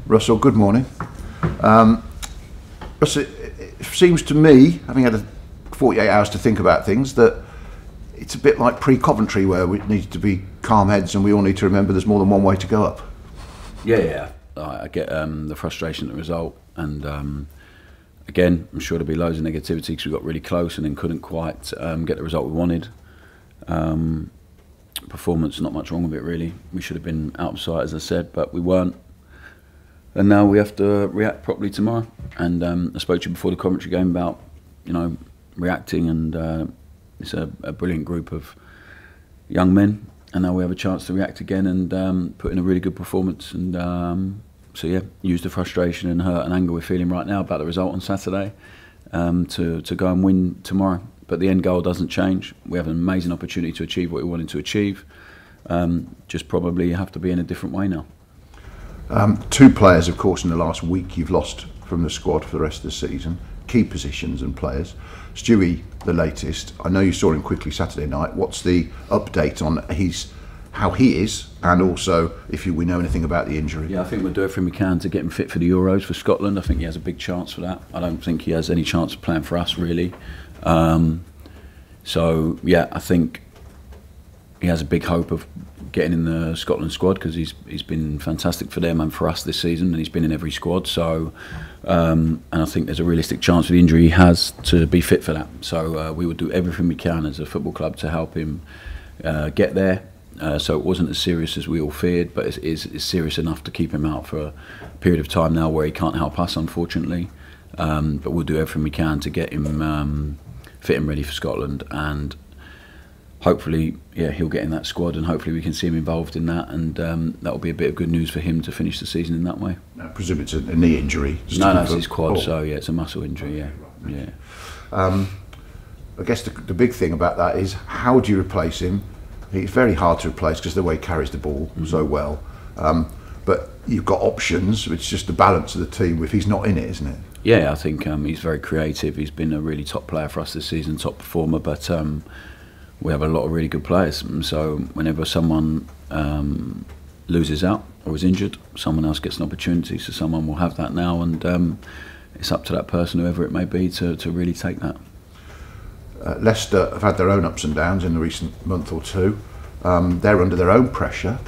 Russell, good morning. Russell, it seems to me, having had 48 hours to think about things, that it's a bit like pre-Coventry, where we need to be calm heads and we all need to remember there's more than one way to go up. Yeah. I get the frustration at the result, and again, I'm sure there'll be loads of negativity because we got really close and then couldn't quite get the result we wanted. Performance, not much wrong with it really. We should have been out of sight, as I said, but we weren't. And now we have to react properly tomorrow. And I spoke to you before the Coventry game about, reacting, and it's a brilliant group of young men. And now we have a chance to react again and put in a really good performance. And so yeah, use the frustration and hurt and anger we're feeling right now about the result on Saturday to go and win tomorrow. But the end goal doesn't change. We have an amazing opportunity to achieve what we wanted to achieve. Just probably have to be in a different way now. Two players, of course, in the last week you've lost from the squad for the rest of the season. Key positions and players. Stewie, the latest. I know you saw him quickly Saturday night. What's the update on how he is, and also if we know anything about the injury? Yeah, I think we'll do everything we can to get him fit for the Euros for Scotland. I think he has a big chance for that. I don't think he has any chance of playing for us, really. So yeah, I think he has a big hope of getting in the Scotland squad because he's been fantastic for them and for us this season, and he's been in every squad. So, and I think there's a realistic chance for the injury he has to be fit for that. So we would do everything we can as a football club to help him get there. So it wasn't as serious as we all feared, but it's serious enough to keep him out for a period of time now where he can't help us, unfortunately. But we'll do everything we can to get him fit and ready for Scotland, and hopefully, yeah, he'll get in that squad, and hopefully we can see him involved in that, and that will be a bit of good news for him to finish the season in that way. I presume it's a knee injury. No, it's his quad, so yeah, it's a muscle injury, yeah. I guess the big thing about that is, how do you replace him? It's very hard to replace because of the way he carries the ball so well. But you've got options. It's just the balance of the team if he's not in it, isn't it? Yeah, I think he's very creative. He's been a really top player for us this season, top performer. But we have a lot of really good players. And so whenever someone loses out or is injured, someone else gets an opportunity. So someone will have that now, and it's up to that person, whoever it may be, to really take that. Leicester have had their own ups and downs in the recent month or two. They're under their own pressure.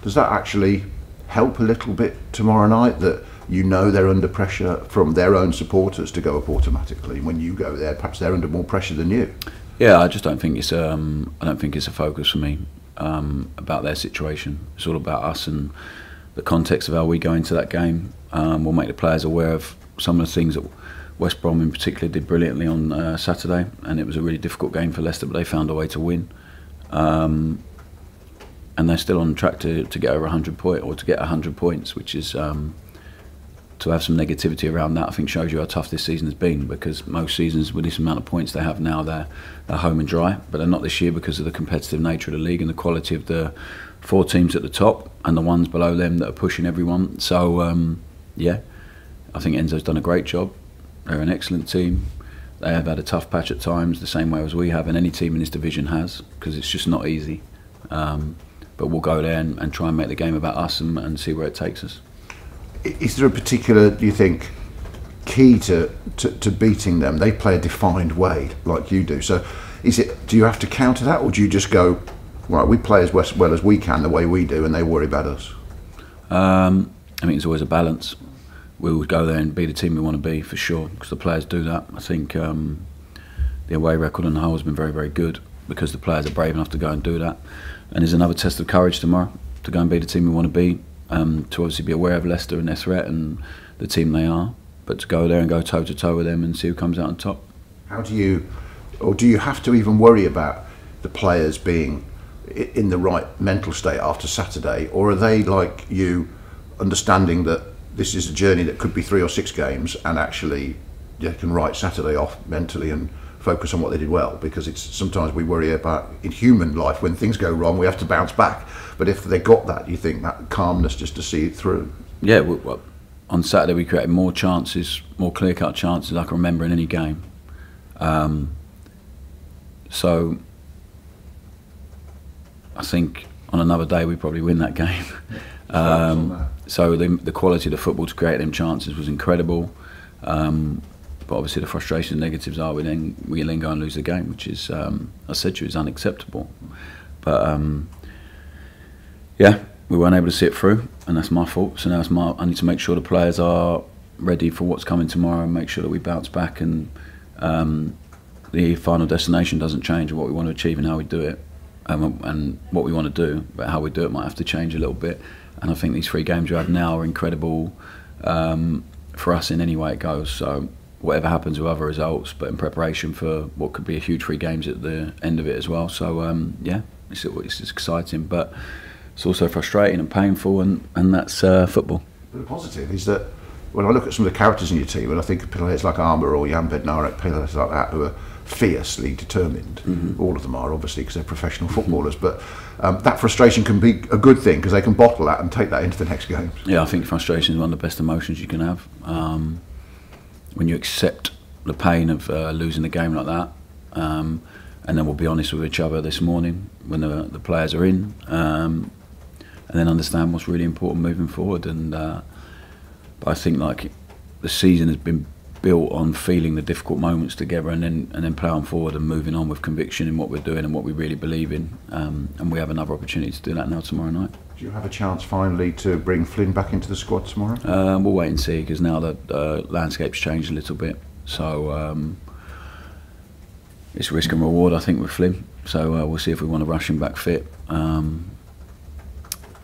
Does that actually help a little bit tomorrow night, that they're under pressure from their own supporters to go up automatically? When you go there, perhaps they're under more pressure than you. Yeah, I just don't think it's a focus for me about their situation. It's all about us and the context of how we go into that game. We'll make the players aware of some of the things that West Brom in particular did brilliantly on Saturday, and it was a really difficult game for Leicester, but they found a way to win. And they're still on track to get over 100 points, or to get 100 points, which is to have some negativity around that, I think shows you how tough this season has been, because most seasons with this amount of points they have now, they're home and dry, but they're not this year because of the competitive nature of the league and the quality of the 4 teams at the top and the ones below them that are pushing everyone. So yeah, I think Enzo's done a great job. They're an excellent team. They have had a tough patch at times, the same way as we have, and any team in this division has, because it's just not easy. But we'll go there and try and make the game about us and see where it takes us. Is there a particular, do you think, key to beating them? They play a defined way, like you do. So, do you have to counter that, or do you just go, right, we play as well as we can, the way we do, and they worry about us? I think it's always a balance. We would go there and be the team we want to be, for sure, because the players do that. I think the away record on the whole has been very, very good, because the players are brave enough to go and do that. And there's another test of courage tomorrow to go and be the team we want to be. To obviously be aware of Leicester and their threat and the team they are, but to go there and go toe to toe with them and see who comes out on top. How do you have to even worry about the players being in the right mental state after Saturday, or are they like you, understanding that this is a journey that could be 3 or 6 games, and actually they can write Saturday off mentally and focus on what they did well? Because it's sometimes we worry about, in human life, when things go wrong we have to bounce back, but if they got that, you think that calmness just to see it through? Yeah, well, on Saturday we created more chances, more clear-cut chances I can remember in any game. So I think on another day we probably win that game. So the quality of the football to create them chances was incredible. But obviously the frustration and negatives are we then go and lose the game, which is, I said to you, is unacceptable. But yeah, we weren't able to see it through, and that's my fault. So now I need to make sure the players are ready for what's coming tomorrow, and make sure that we bounce back, and the final destination doesn't change, what we want to achieve and how we do it, and what we want to do, but how we do it might have to change a little bit. And I think these 3 games we have now are incredible for us in any way it goes. So whatever happens with other results, but in preparation for what could be a huge 3 games at the end of it as well. So yeah, it's exciting, but it's also frustrating and painful, and that's football. But the positive is that when I look at some of the characters in your team, and I think of players like Armour or Jan Bednarek, players like that who are fiercely determined. All of them are, obviously, because they're professional footballers, but that frustration can be a good thing, because they can bottle that and take that into the next games. Yeah, I think frustration is one of the best emotions you can have. When you accept the pain of losing a game like that, and then we'll be honest with each other this morning when the players are in, and then understand what's really important moving forward. And but I think like the season has been built on feeling the difficult moments together, and then plowing forward and moving on with conviction in what we're doing and what we really believe in. And we have another opportunity to do that now tomorrow night. Do you have a chance finally to bring Flynn back into the squad tomorrow? We'll wait and see, because now the landscape's changed a little bit. So it's risk and reward, I think, with Flynn. So we'll see if we want to rush him back fit.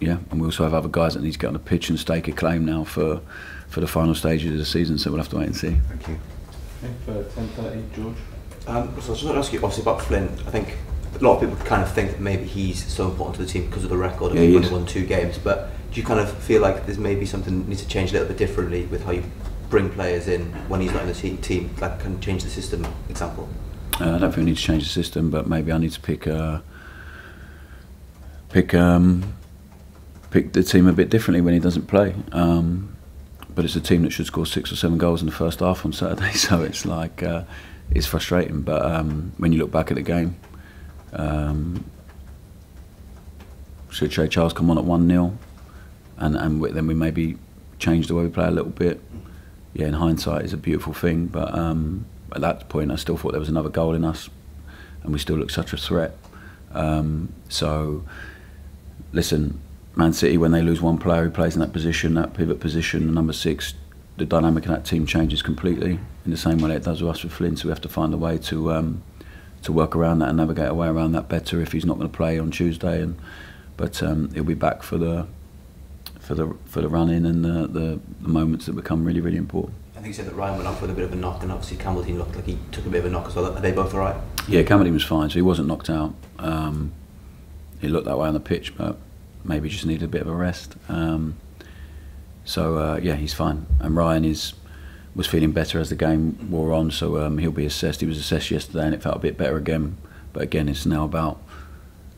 Yeah, and we also have other guys that need to get on the pitch and stake a claim now for the final stages of the season. So we'll have to wait and see. Thank you. For 10:30, George. So I was just going to ask you, obviously, about Flynn. I think a lot of people kind of think that maybe he's so important to the team because of the record of only won 2 games. But do you kind of feel like there's maybe something that needs to change a little bit differently with how you bring players in when he's not in the team, like can change the system, example? I don't think we need to change the system, but maybe I need to pick the team a bit differently when he doesn't play. But it's a team that should score 6 or 7 goals in the first half on Saturday, so it's like it's frustrating. But when you look back at the game, should Trey Charles come on at 1-0, and then we maybe change the way we play a little bit? Yeah, in hindsight, it's a beautiful thing. But at that point, I still thought there was another goal in us, and we still looked such a threat. So, listen, Man City, when they lose one player who plays in that position, that pivot position, number 6, the dynamic of that team changes completely in the same way that it does with us with Flynn. So we have to find a way to work around that and navigate a way around that better if he's not going to play on Tuesday. But he'll be back for the run-in and the moments that become really, really important. I think you said that Ryan went off with a bit of a knock, and obviously Campbell-Dean looked like he took a bit of a knock as well. Are they both all right? Yeah, Campbell-Dean was fine, so he wasn't knocked out. He looked that way on the pitch, but maybe just needed a bit of a rest. So yeah, he's fine. And Ryan was feeling better as the game wore on, so he'll be assessed. He was assessed yesterday, and it felt a bit better again. But again, it's now about,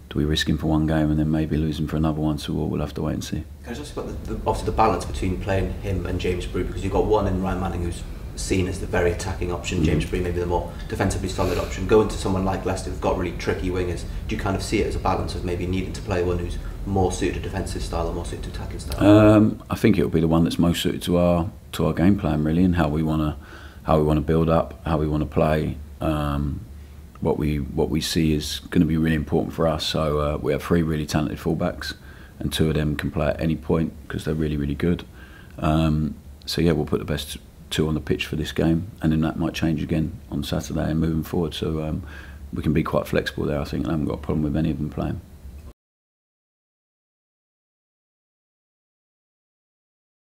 do we risk him for one game and then maybe lose him for another one? So we'll have to wait and see. Can I just ask about obviously the balance between playing him and James Brew, because you've got one in Ryan Manning who's seen as the very attacking option, James Brew maybe the more defensively solid option. Going to someone like Leicester who've got really tricky wingers, do you kind of see it as a balance of maybe needing to play one who's more suited to defensive style or more suited to attacking style? I think it'll be the one that's most suited to our game plan, really, and how we want to build up, how we want to play. What we see is going to be really important for us. So we have 3 really talented fullbacks, and 2 of them can play at any point because they're really, really good. So yeah, we'll put the best 2 on the pitch for this game, and then that might change again on Saturday and moving forward. So we can be quite flexible there, I think, and I haven't got a problem with any of them playing.